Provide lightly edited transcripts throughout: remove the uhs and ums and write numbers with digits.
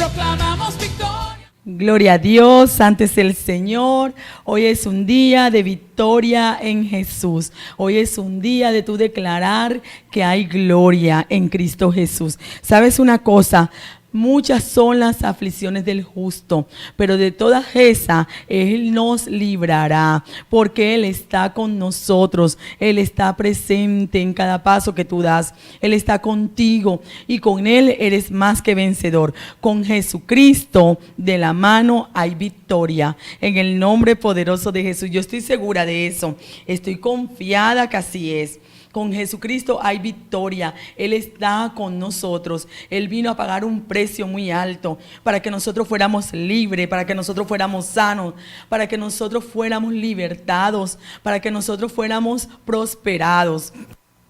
proclamamos victoria. Gloria a Dios, santo es el Señor. Hoy es un día de victoria en Jesús. Hoy es un día de tú declarar que hay gloria en Cristo Jesús. ¿Sabes una cosa? Muchas son las aflicciones del justo, pero de todas esas Él nos librará, porque Él está con nosotros, Él está presente en cada paso que tú das, Él está contigo y con Él eres más que vencedor. Con Jesucristo de la mano hay victoria, en el nombre poderoso de Jesús. Yo estoy segura de eso, estoy confiada que así es. Con Jesucristo hay victoria. Él está con nosotros. Él vino a pagar un precio muy alto para que nosotros fuéramos libres, para que nosotros fuéramos sanos, para que nosotros fuéramos libertados, para que nosotros fuéramos prosperados.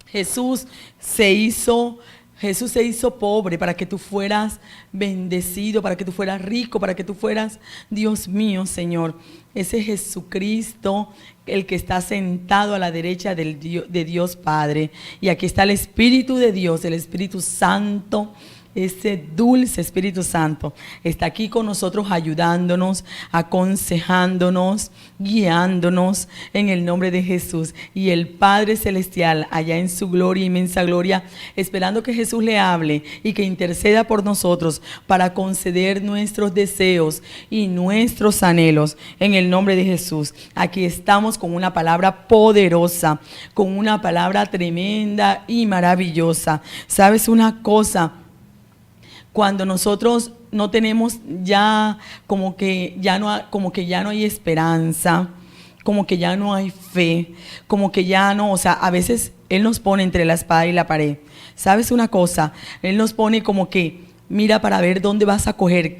Jesús se hizo pobre para que tú fueras bendecido, para que tú fueras rico, para que tú fueras, Dios mío, Señor. Ese Jesucristo, el que está sentado a la derecha de Dios Padre. Y aquí está el Espíritu de Dios, el Espíritu Santo. Ese dulce Espíritu Santo está aquí con nosotros, ayudándonos, aconsejándonos, guiándonos en el nombre de Jesús. Y el Padre Celestial allá en su gloria, inmensa gloria, esperando que Jesús le hable y que interceda por nosotros para conceder nuestros deseos y nuestros anhelos en el nombre de Jesús. Aquí estamos con una palabra poderosa, con una palabra tremenda y maravillosa. ¿Sabes una cosa? Cuando nosotros no tenemos ya como que ya no hay esperanza, como que ya no hay fe, como que ya no, o sea, a veces Él nos pone entre la espada y la pared. ¿Sabes una cosa? Él nos pone como que mira para ver dónde vas a coger,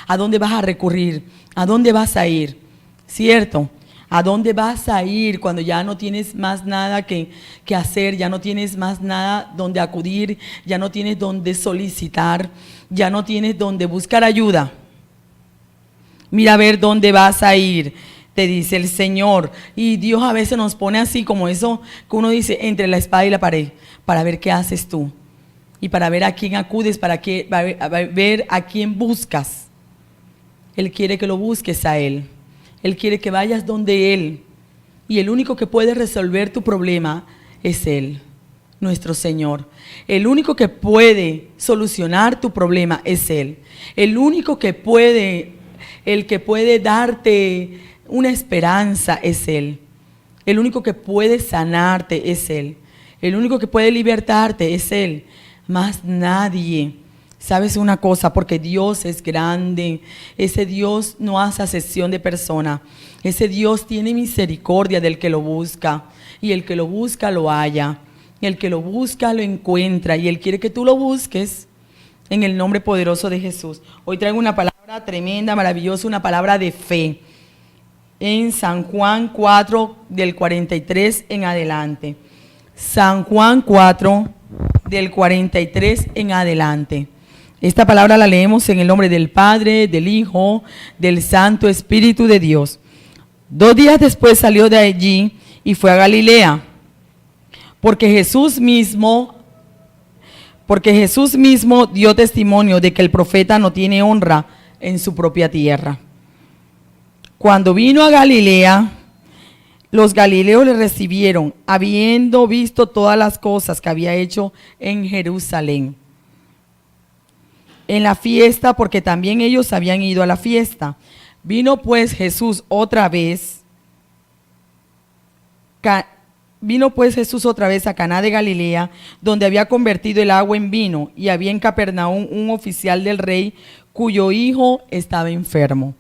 a dónde vas a recurrir, a dónde vas a ir, ¿cierto? ¿A dónde vas a ir cuando ya no tienes más nada que hacer, ya no tienes más nada donde acudir, ya no tienes donde solicitar, ya no tienes donde buscar ayuda? Mira a ver dónde vas a ir, te dice el Señor. Y Dios a veces nos pone así como eso que uno dice, entre la espada y la pared, para ver qué haces tú y para ver a quién acudes, para ver a quién buscas. Él quiere que lo busques a Él. Él quiere que vayas donde Él. Y el único que puede resolver tu problema es Él, nuestro Señor. El único que puede solucionar tu problema es Él. El único que puede darte una esperanza es Él. El único que puede sanarte es Él. El único que puede libertarte es Él. Más nadie. ¿Sabes una cosa? Porque Dios es grande. Ese Dios no hace acepción de persona. Ese Dios tiene misericordia del que lo busca. Y el que lo busca lo halla. Y el que lo busca lo encuentra. Y Él quiere que tú lo busques en el nombre poderoso de Jesús. Hoy traigo una palabra tremenda, maravillosa, una palabra de fe. En San Juan 4, del 43 en adelante. San Juan 4, del 43 en adelante. Esta palabra la leemos en el nombre del Padre, del Hijo, del Santo Espíritu de Dios. 2 días después salió de allí y fue a Galilea, porque Jesús mismo dio testimonio de que el profeta no tiene honra en su propia tierra. Cuando vino a Galilea, los galileos le recibieron, habiendo visto todas las cosas que había hecho en Jerusalén. En la fiesta, porque también ellos habían ido a la fiesta. Vino pues Jesús otra vez a Caná de Galilea, donde había convertido el agua en vino, y había en Capernaum un oficial del rey, cuyo hijo estaba enfermo.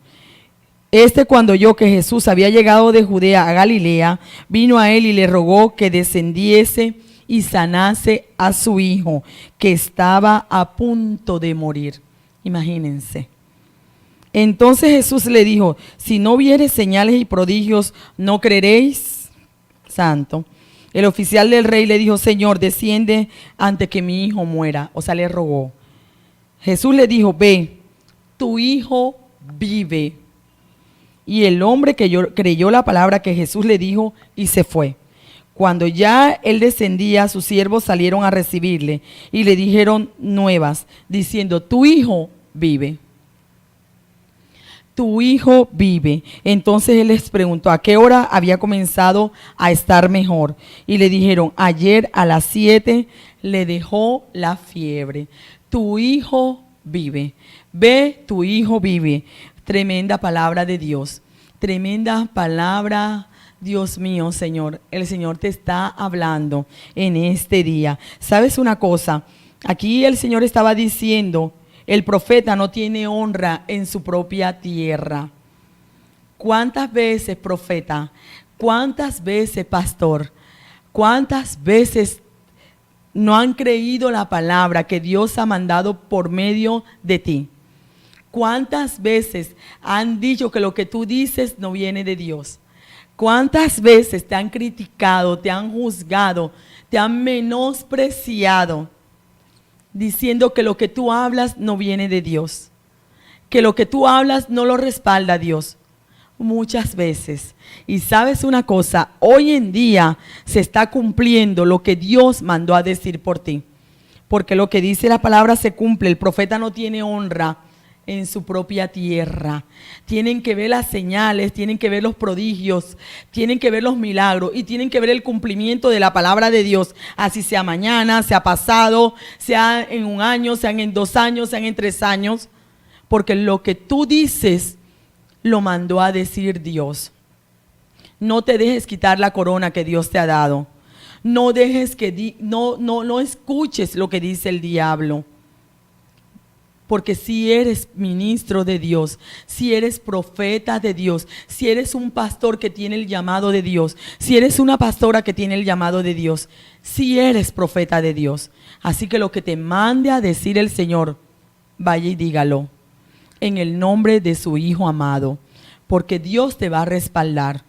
Cuando oyó que Jesús había llegado de Judea a Galilea, vino a él y le rogó que descendiese y sanase a su hijo, que estaba a punto de morir. Imagínense. Entonces Jesús le dijo, si no vieres señales y prodigios, ¿no creeréis? Santo. El oficial del rey le dijo, Señor, desciende antes que mi hijo muera. O sea, le rogó. Jesús le dijo, ve, tu hijo vive. Y el hombre creyó la palabra que Jesús le dijo y se fue. Cuando ya él descendía, sus siervos salieron a recibirle y le dijeron nuevas, diciendo, tu hijo vive. Tu hijo vive. Entonces él les preguntó a qué hora había comenzado a estar mejor. Y le dijeron, ayer a las 7 le dejó la fiebre. Tu hijo vive. Ve, tu hijo vive. Tremenda palabra de Dios. Tremenda palabra, Dios mío, Señor. El Señor te está hablando en este día. ¿Sabes una cosa? Aquí el Señor estaba diciendo, el profeta no tiene honra en su propia tierra. ¿Cuántas veces, profeta? ¿Cuántas veces, pastor? ¿Cuántas veces no han creído la palabra que Dios ha mandado por medio de ti? ¿Cuántas veces han dicho que lo que tú dices no viene de Dios? ¿Cuántas veces te han criticado, te han juzgado, te han menospreciado, diciendo que lo que tú hablas no viene de Dios, que lo que tú hablas no lo respalda Dios? Muchas veces. Y sabes una cosa, hoy en día se está cumpliendo lo que Dios mandó a decir por ti, porque lo que dice la palabra se cumple. El profeta no tiene honra en su propia tierra. Tienen que ver las señales, tienen que ver los prodigios, tienen que ver los milagros y tienen que ver el cumplimiento de la palabra de Dios, así sea mañana, sea pasado, sea en un año, sean en 2 años, sean en 3 años, porque lo que tú dices lo mandó a decir Dios. No te dejes quitar la corona que Dios te ha dado. No dejes que no escuches lo que dice el diablo. Porque si eres ministro de Dios, si eres profeta de Dios, si eres un pastor que tiene el llamado de Dios, si eres una pastora que tiene el llamado de Dios, si eres profeta de Dios. Así que lo que te mande a decir el Señor, vaya y dígalo en el nombre de su Hijo amado, porque Dios te va a respaldar.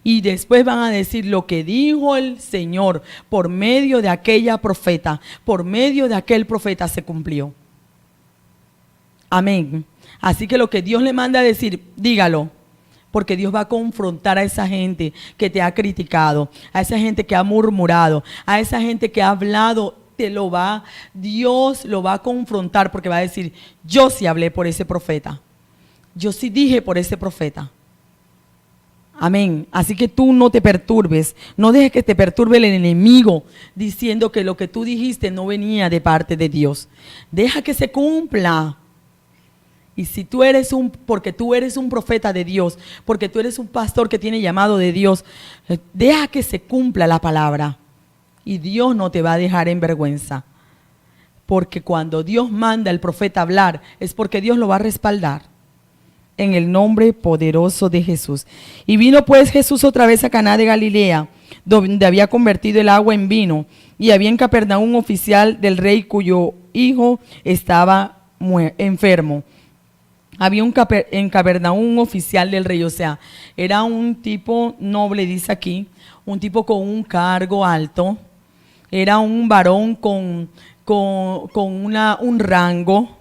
Y después van a decir lo que dijo el Señor por medio de aquella profeta, por medio de aquel profeta se cumplió. Amén. Así que lo que Dios le manda a decir, dígalo, porque Dios va a confrontar a esa gente que te ha criticado, a esa gente que ha murmurado, a esa gente que ha hablado, Dios lo va a confrontar, porque va a decir, yo sí hablé por ese profeta, yo sí dije por ese profeta. Amén. Así que tú no te perturbes, no dejes que te perturbe el enemigo diciendo que lo que tú dijiste no venía de parte de Dios. Deja que se cumpla. Y si tú eres porque tú eres un profeta de Dios, porque tú eres un pastor que tiene llamado de Dios, deja que se cumpla la palabra. Y Dios no te va a dejar en vergüenza. Porque cuando Dios manda al profeta a hablar, es porque Dios lo va a respaldar. En el nombre poderoso de Jesús. Y vino pues Jesús otra vez a Caná de Galilea, donde había convertido el agua en vino. Y había en Capernaum un oficial del rey cuyo hijo estaba enfermo. Había en Capernaum un oficial del rey, o sea, era un tipo noble, dice aquí, un tipo con un cargo alto, era un varón con un rango,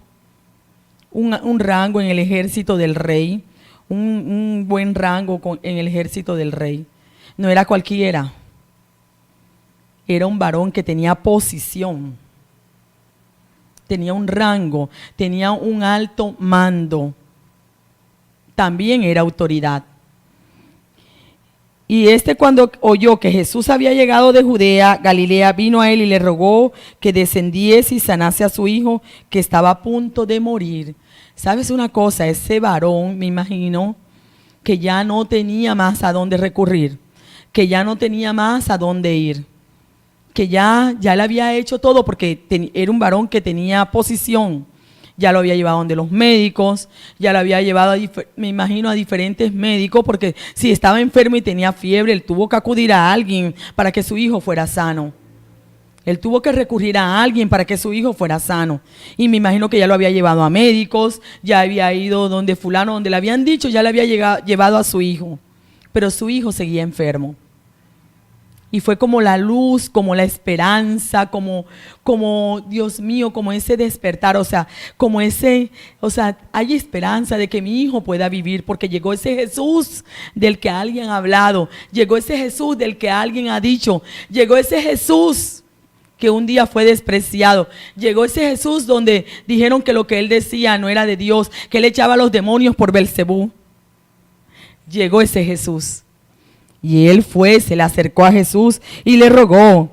un rango en el ejército del rey, un buen rango en el ejército del rey. No era cualquiera, era un varón que tenía posición. Tenía un rango, tenía un alto mando, también era autoridad. Y cuando oyó que Jesús había llegado de Judea, Galilea, vino a él y le rogó que descendiese y sanase a su hijo que estaba a punto de morir. ¿Sabes una cosa? Ese varón, me imagino, que ya no tenía más a dónde recurrir, que ya no tenía más a dónde ir, que ya le había hecho todo porque era un varón que tenía posición. Ya lo había llevado donde los médicos, ya lo había llevado, me imagino, a diferentes médicos, porque si estaba enfermo y tenía fiebre, él tuvo que acudir a alguien para que su hijo fuera sano. Él tuvo que recurrir a alguien para que su hijo fuera sano. Y me imagino que ya lo había llevado a médicos, ya había ido donde fulano, donde le habían dicho, ya le había llevado a su hijo. Pero su hijo seguía enfermo. Y fue como la luz, como la esperanza, como Dios mío, como ese despertar, hay esperanza de que mi hijo pueda vivir, porque llegó ese Jesús del que alguien ha hablado, llegó ese Jesús del que alguien ha dicho, llegó ese Jesús que un día fue despreciado. Llegó ese Jesús donde dijeron que lo que él decía no era de Dios, que él echaba a los demonios por Belcebú. Llegó ese Jesús. Y él fue, se le acercó a Jesús y le rogó.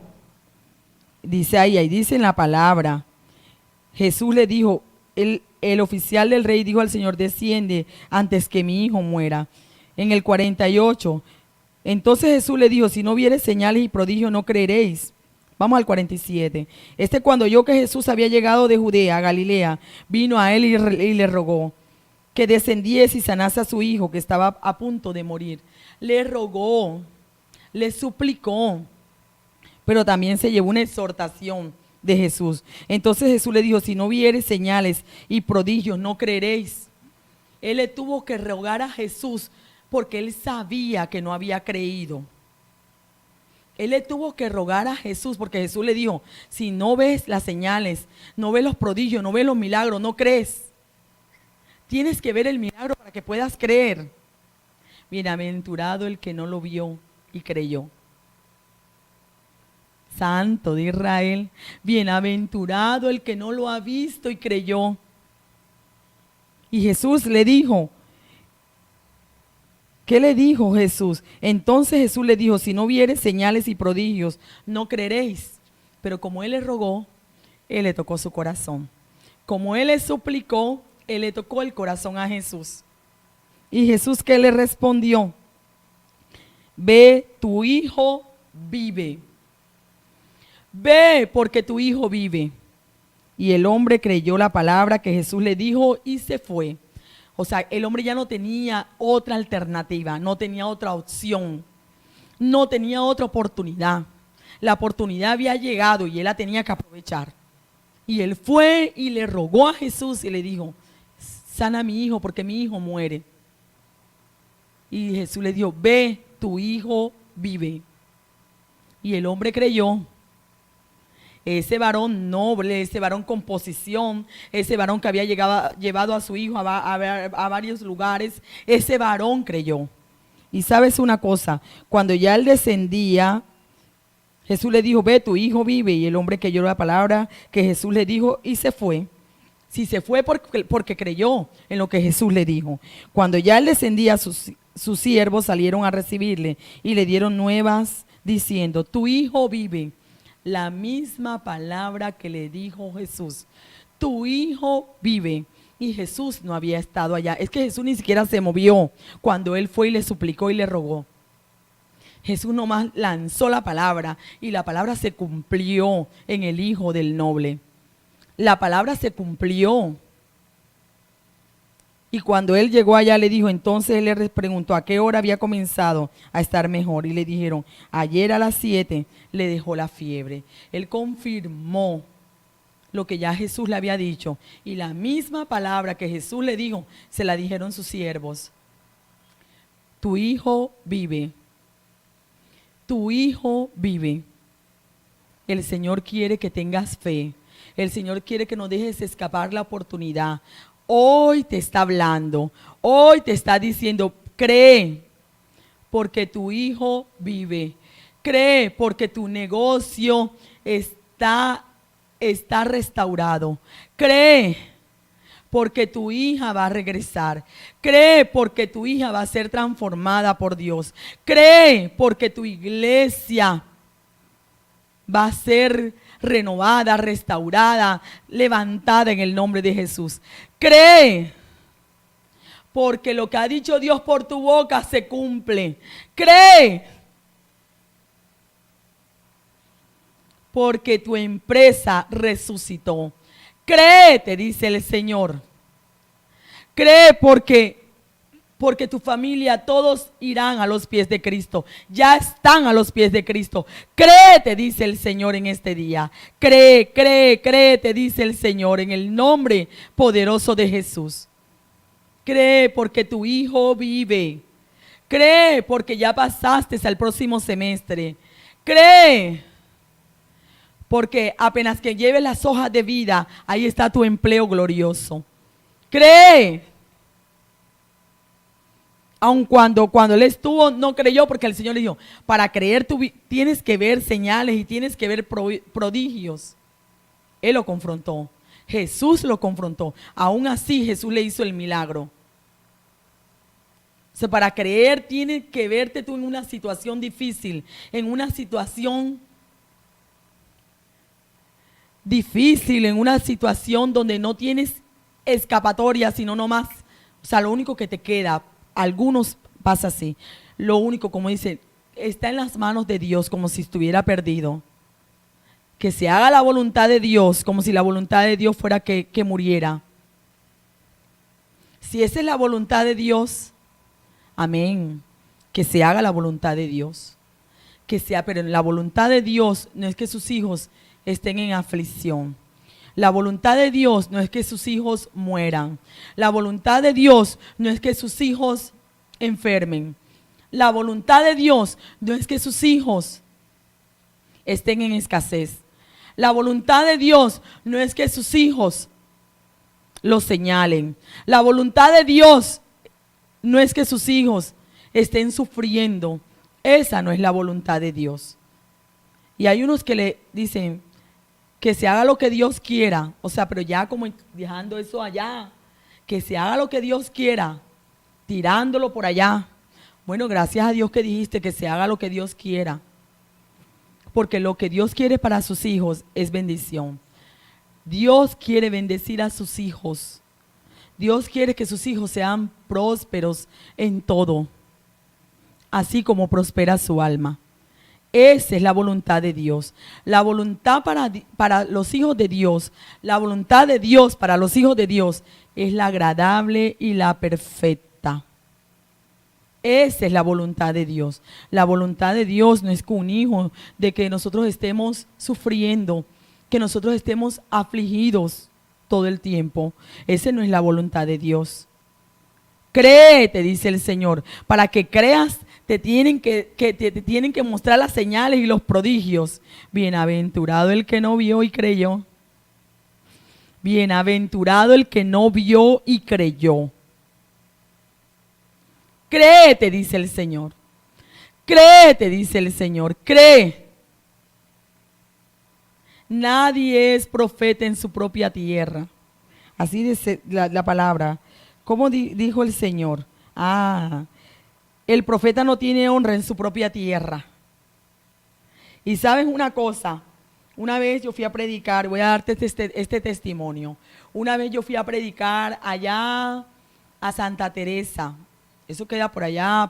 Dice ahí dice en la palabra, Jesús le dijo, el oficial del rey dijo al Señor, desciende antes que mi hijo muera. En el 48, entonces Jesús le dijo, si no vieres señales y prodigios no creeréis. Vamos al 47. Cuando oyó que Jesús había llegado de Judea a Galilea, vino a él y le rogó que descendiese y sanase a su hijo que estaba a punto de morir. Le rogó, le suplicó, pero también se llevó una exhortación de Jesús. Entonces Jesús le dijo, si no vieres señales y prodigios no creeréis. Él le tuvo que rogar a Jesús porque él sabía que no había creído. Él le tuvo que rogar a Jesús porque Jesús le dijo, si no ves las señales, no ves los prodigios, no ves los milagros, no crees. Tienes que ver el milagro para que puedas creer. Bienaventurado el que no lo vio y creyó. Santo de Israel, bienaventurado el que no lo ha visto y creyó. Y Jesús le dijo, ¿qué le dijo Jesús? Entonces Jesús le dijo, si no vieres señales y prodigios, no creeréis. Pero como él le rogó, él le tocó su corazón. Como él le suplicó, él le tocó el corazón a Jesús. Y Jesús, ¿qué le respondió? Ve, tu hijo vive. Ve, porque tu hijo vive. Y el hombre creyó la palabra que Jesús le dijo y se fue. O sea, el hombre ya no tenía otra alternativa, no tenía otra opción, no tenía otra oportunidad. La oportunidad había llegado y él la tenía que aprovechar. Y él fue y le rogó a Jesús y le dijo, sana a mi hijo porque mi hijo muere. Y Jesús le dijo, ve, tu hijo vive. Y el hombre creyó. Ese varón noble, ese varón con posición, ese varón que había llevado a su hijo a varios lugares, ese varón creyó. Y sabes una cosa, cuando ya él descendía, Jesús le dijo, ve, tu hijo vive. Y el hombre creyó la palabra que Jesús le dijo y se fue. Si se fue porque creyó en lo que Jesús le dijo. Cuando ya él descendía, sus siervos salieron a recibirle y le dieron nuevas diciendo, tu hijo vive. La misma palabra que le dijo Jesús, tu hijo vive. Y Jesús no había estado allá. Es que Jesús ni siquiera se movió cuando él fue y le suplicó y le rogó. Jesús nomás lanzó la palabra y la palabra se cumplió en el hijo del noble. La palabra se cumplió. Y cuando él llegó allá le dijo, entonces él le preguntó a qué hora había comenzado a estar mejor. Y le dijeron, ayer a las 7 le dejó la fiebre. Él confirmó lo que ya Jesús le había dicho. Y la misma palabra que Jesús le dijo, se la dijeron sus siervos. Tu hijo vive. Tu hijo vive. El Señor quiere que tengas fe. El Señor quiere que no dejes escapar la oportunidad. Hoy te está hablando, hoy te está diciendo, cree, porque tu hijo vive. Cree, porque tu negocio está restaurado. Cree, porque tu hija va a regresar. Cree, porque tu hija va a ser transformada por Dios. Cree, porque tu iglesia va a ser renovada, restaurada, levantada en el nombre de Jesús. Cree, porque lo que ha dicho Dios por tu boca se cumple. Cree, porque tu empresa resucitó. Cree, te dice el Señor. Cree porque tu familia, todos irán a los pies de Cristo. Ya están a los pies de Cristo. Cree, te dice el Señor en este día. Cree, cree, cree, te dice el Señor en el nombre poderoso de Jesús. Cree porque tu hijo vive. Cree porque ya pasaste al próximo semestre. Cree porque apenas que lleves las hojas de vida, ahí está tu empleo glorioso. Cree. Aun cuando él estuvo, no creyó, porque el Señor le dijo, para creer tienes que ver señales y tienes que ver prodigios. Él lo confrontó. Jesús lo confrontó. Aún así Jesús le hizo el milagro. O sea, para creer tienes que verte tú en una situación difícil, en una situación donde no tienes escapatoria, sino nomás, o sea, lo único que te queda, algunos pasa así, lo único, como dice, está en las manos de Dios, como si estuviera perdido. Que se haga la voluntad de Dios, como si la voluntad de Dios fuera que muriera. Si esa es la voluntad de Dios, amén, que se haga la voluntad de Dios. Pero la voluntad de Dios no es que sus hijos estén en aflicción. La voluntad de Dios no es que sus hijos mueran. La voluntad de Dios no es que sus hijos enfermen. La voluntad de Dios no es que sus hijos estén en escasez. La voluntad de Dios no es que sus hijos los señalen. La voluntad de Dios no es que sus hijos estén sufriendo. Esa no es la voluntad de Dios. Y hay unos que le dicen que se haga lo que Dios quiera. O sea, pero ya como dejando eso allá. Que se haga lo que Dios quiera. Tirándolo por allá. Bueno, gracias a Dios que dijiste que se haga lo que Dios quiera. Porque lo que Dios quiere para sus hijos es bendición. Dios quiere bendecir a sus hijos. Dios quiere que sus hijos sean prósperos en todo, así como prospera su alma. Esa es la voluntad de Dios. La voluntad para los hijos de Dios, la voluntad de Dios para los hijos de Dios es la agradable y la perfecta. Esa es la voluntad de Dios. La voluntad de Dios no es que un hijo, de que nosotros estemos sufriendo, que nosotros estemos afligidos todo el tiempo. Esa no es la voluntad de Dios. Cree, te dice el Señor. Para que creas, te tienen que mostrar las señales y los prodigios. Bienaventurado el que no vio y creyó. Bienaventurado el que no vio y creyó. Cree, te dice el Señor. Cree, te dice el Señor. Cree. Nadie es profeta en su propia tierra. Así dice la palabra. ¿Cómo dijo el Señor? El profeta no tiene honra en su propia tierra. Y sabes una cosa, una vez yo fui a predicar, voy a darte este testimonio. Una vez yo fui a predicar allá a Santa Teresa. Eso queda por allá,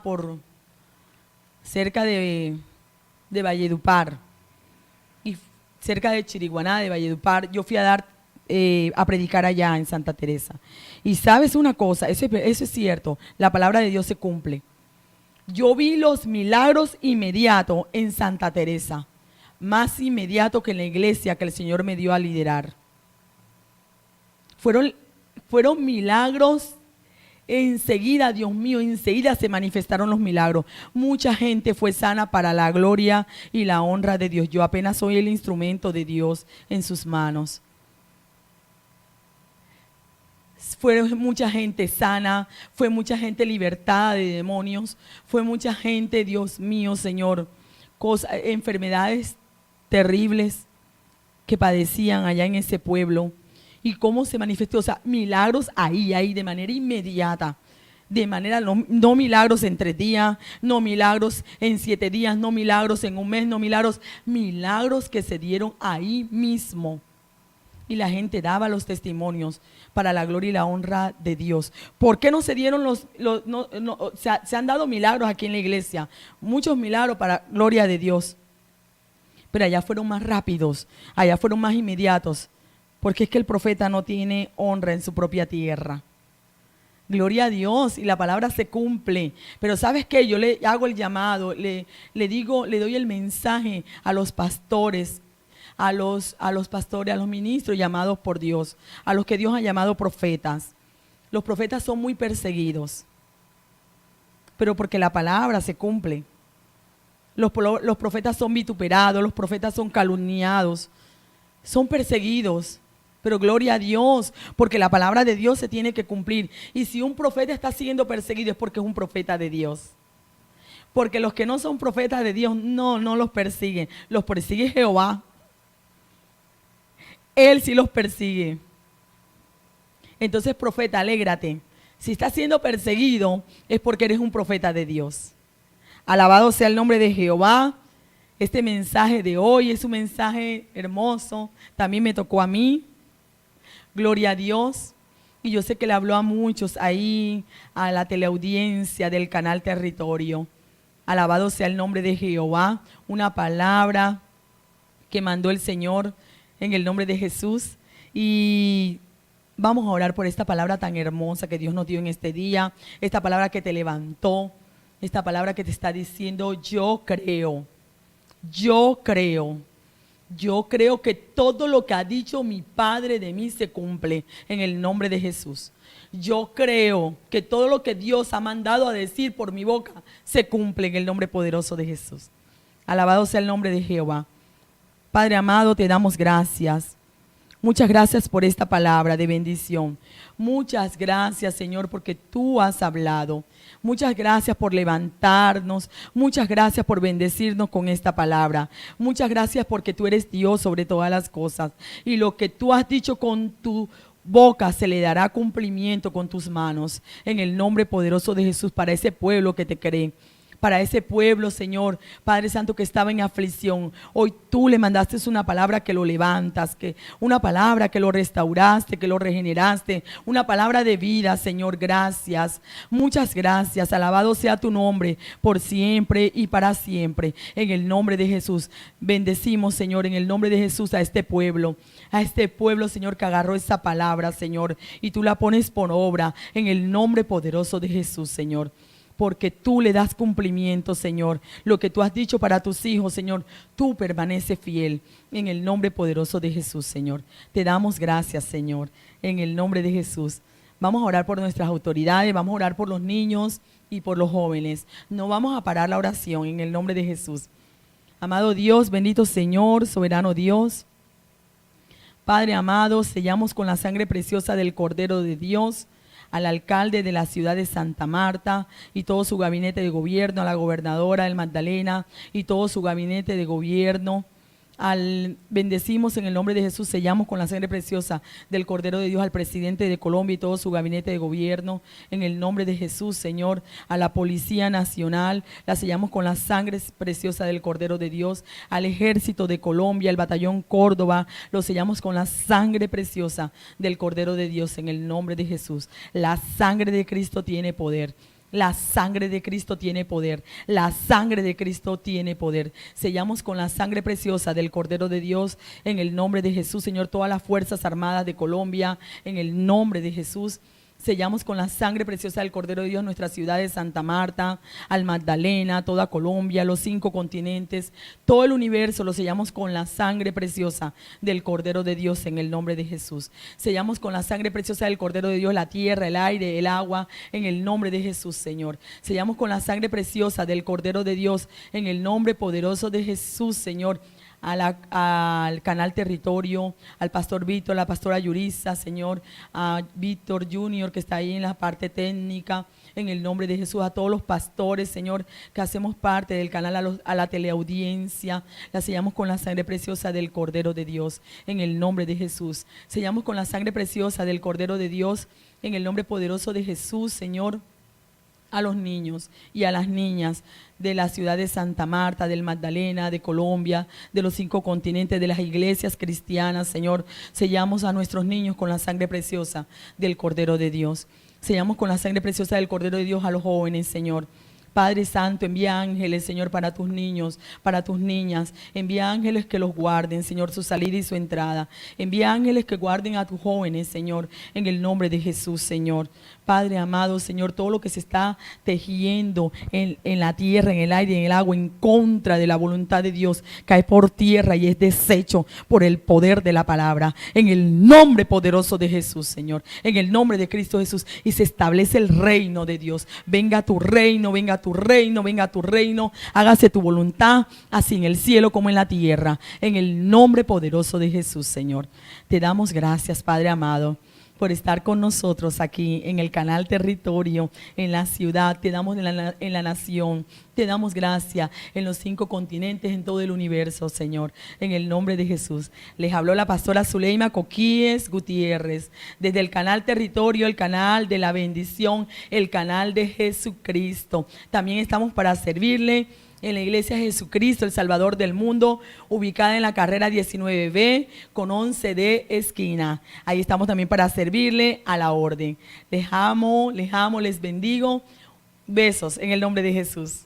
cerca de Valledupar. Y cerca de Chiriguaná, de Valledupar. Yo fui a predicar allá en Santa Teresa. Y sabes una cosa, eso es cierto, la palabra de Dios se cumple. Yo vi los milagros inmediatos en Santa Teresa, más inmediato que en la iglesia que el Señor me dio a liderar. Fueron milagros enseguida, Dios mío, enseguida se manifestaron los milagros. Mucha gente fue sana para la gloria y la honra de Dios. Yo apenas soy el instrumento de Dios en sus manos. Fue mucha gente sana, fue mucha gente libertada de demonios, fue mucha gente, Dios mío, Señor, enfermedades terribles que padecían allá en ese pueblo. Y cómo se manifestó, o sea, milagros ahí, de manera inmediata. De manera, no milagros en 3 días, no milagros en 7 días, no milagros en un mes, no milagros que se dieron ahí mismo. Y la gente daba los testimonios para la gloria y la honra de Dios. ¿Por qué no se dieron se han dado milagros aquí en la iglesia? Muchos milagros para gloria de Dios. Pero allá fueron más rápidos, allá fueron más inmediatos. Porque es que el profeta no tiene honra en su propia tierra. Gloria a Dios, y la palabra se cumple. Pero ¿sabes qué? Yo le hago el llamado, le doy el mensaje a los pastores, a los pastores, a los ministros llamados por Dios, a los que Dios ha llamado profetas. Los profetas son muy perseguidos, pero porque la palabra se cumple. Los profetas son vituperados, los profetas son calumniados, son perseguidos. Pero gloria a Dios, porque la palabra de Dios se tiene que cumplir. Y si un profeta está siendo perseguido es porque es un profeta de Dios. Porque los que no son profetas de Dios, no los persiguen. Los persigue Jehová. Él sí los persigue. Entonces, profeta, alégrate. Si estás siendo perseguido es porque eres un profeta de Dios. Alabado sea el nombre de Jehová. Este mensaje de hoy es un mensaje hermoso. También me tocó a mí. Gloria a Dios. Y yo sé que le habló a muchos ahí, a la teleaudiencia del canal Territorio. Alabado sea el nombre de Jehová. Una palabra que mandó el Señor en el nombre de Jesús. Y vamos a orar por esta palabra tan hermosa que Dios nos dio en este día. Esta palabra que te levantó. Esta palabra que te está diciendo, yo creo. Yo creo. Yo creo que todo lo que ha dicho mi Padre de mí se cumple en el nombre de Jesús. Yo creo que todo lo que Dios ha mandado a decir por mi boca se cumple en el nombre poderoso de Jesús. Alabado sea el nombre de Jehová. Padre amado, te damos gracias. Muchas gracias por esta palabra de bendición. Muchas gracias, Señor, porque tú has hablado. Muchas gracias por levantarnos. Muchas gracias por bendecirnos con esta palabra. Muchas gracias porque tú eres Dios sobre todas las cosas. Y lo que tú has dicho con tu boca se le dará cumplimiento con tus manos. En el nombre poderoso de Jesús para ese pueblo que te cree. Para ese pueblo, Señor, Padre Santo, que estaba en aflicción. Hoy tú le mandaste una palabra que lo levantas, una palabra que lo restauraste, que lo regeneraste, una palabra de vida, Señor, gracias. Muchas gracias, alabado sea tu nombre por siempre y para siempre. En el nombre de Jesús, bendecimos, Señor, en el nombre de Jesús a este pueblo, Señor, que agarró esa palabra, Señor, y tú la pones por obra en el nombre poderoso de Jesús, Señor. Porque tú le das cumplimiento, Señor. Lo que tú has dicho para tus hijos, Señor, tú permaneces fiel. En el nombre poderoso de Jesús, Señor. Te damos gracias, Señor. En el nombre de Jesús. Vamos a orar por nuestras autoridades, vamos a orar por los niños y por los jóvenes. No vamos a parar la oración en el nombre de Jesús. Amado Dios, bendito Señor, soberano Dios. Padre amado, sellamos con la sangre preciosa del Cordero de Dios al alcalde de la ciudad de Santa Marta y todo su gabinete de gobierno, a la gobernadora del Magdalena y todo su gabinete de gobierno. Bendecimos en el nombre de Jesús, sellamos con la sangre preciosa del Cordero de Dios al presidente de Colombia y todo su gabinete de gobierno. En el nombre de Jesús, Señor, a la Policía Nacional, la sellamos con la sangre preciosa del Cordero de Dios. Al Ejército de Colombia, el Batallón Córdoba, lo sellamos con la sangre preciosa del Cordero de Dios en el nombre de Jesús. La sangre de Cristo tiene poder. La sangre de Cristo tiene poder. La sangre de Cristo tiene poder. Sellamos con la sangre preciosa del Cordero de Dios en el nombre de Jesús, Señor, todas las Fuerzas Armadas de Colombia, en el nombre de Jesús. Sellamos con la sangre preciosa del Cordero de Dios nuestra ciudad de Santa Marta, al Magdalena, toda Colombia, los 5 continentes, todo el universo lo sellamos con la sangre preciosa del Cordero de Dios en el nombre de Jesús. Sellamos con la sangre preciosa del Cordero de Dios la tierra, el aire, el agua, en el nombre de Jesús, Señor. Sellamos con la sangre preciosa del Cordero de Dios en el nombre poderoso de Jesús, Señor. Al canal Territorio, al pastor Víctor, a la pastora Yurisa, Señor, a Víctor Junior que está ahí en la parte técnica, en el nombre de Jesús, a todos los pastores, Señor, que hacemos parte del canal, a la teleaudiencia, la sellamos con la sangre preciosa del Cordero de Dios, en el nombre de Jesús. Sellamos con la sangre preciosa del Cordero de Dios, en el nombre poderoso de Jesús, Señor, a los niños y a las niñas de la ciudad de Santa Marta, del Magdalena, de Colombia, de los 5 continentes, de las iglesias cristianas, Señor. Sellamos a nuestros niños con la sangre preciosa del Cordero de Dios. Sellamos con la sangre preciosa del Cordero de Dios a los jóvenes, Señor. Padre Santo, envía ángeles, Señor, para tus niños, para tus niñas. Envía ángeles que los guarden, Señor, su salida y su entrada. Envía ángeles que guarden a tus jóvenes, Señor, en el nombre de Jesús, Señor. Padre amado, Señor, todo lo que se está tejiendo en la tierra, en el aire, en el agua, en contra de la voluntad de Dios, cae por tierra y es deshecho por el poder de la palabra. En el nombre poderoso de Jesús, Señor, en el nombre de Cristo Jesús, y se establece el reino de Dios. Venga tu reino, venga tu reino, venga tu reino, hágase tu voluntad, así en el cielo como en la tierra, en el nombre poderoso de Jesús, Señor. Te damos gracias, Padre amado, por estar con nosotros aquí en el canal Territorio, en la ciudad, te damos en la nación, te damos gracias en los 5 continentes, en todo el universo, Señor, en el nombre de Jesús. Les habló la pastora Zuleima Coquíes Gutiérrez, desde el canal Territorio, el canal de la bendición, el canal de Jesucristo. También estamos para servirle en la Iglesia Jesucristo, el Salvador del Mundo, ubicada en la carrera 19B con 11D esquina. Ahí estamos también para servirle a la orden. Les amo, les bendigo. Besos en el nombre de Jesús.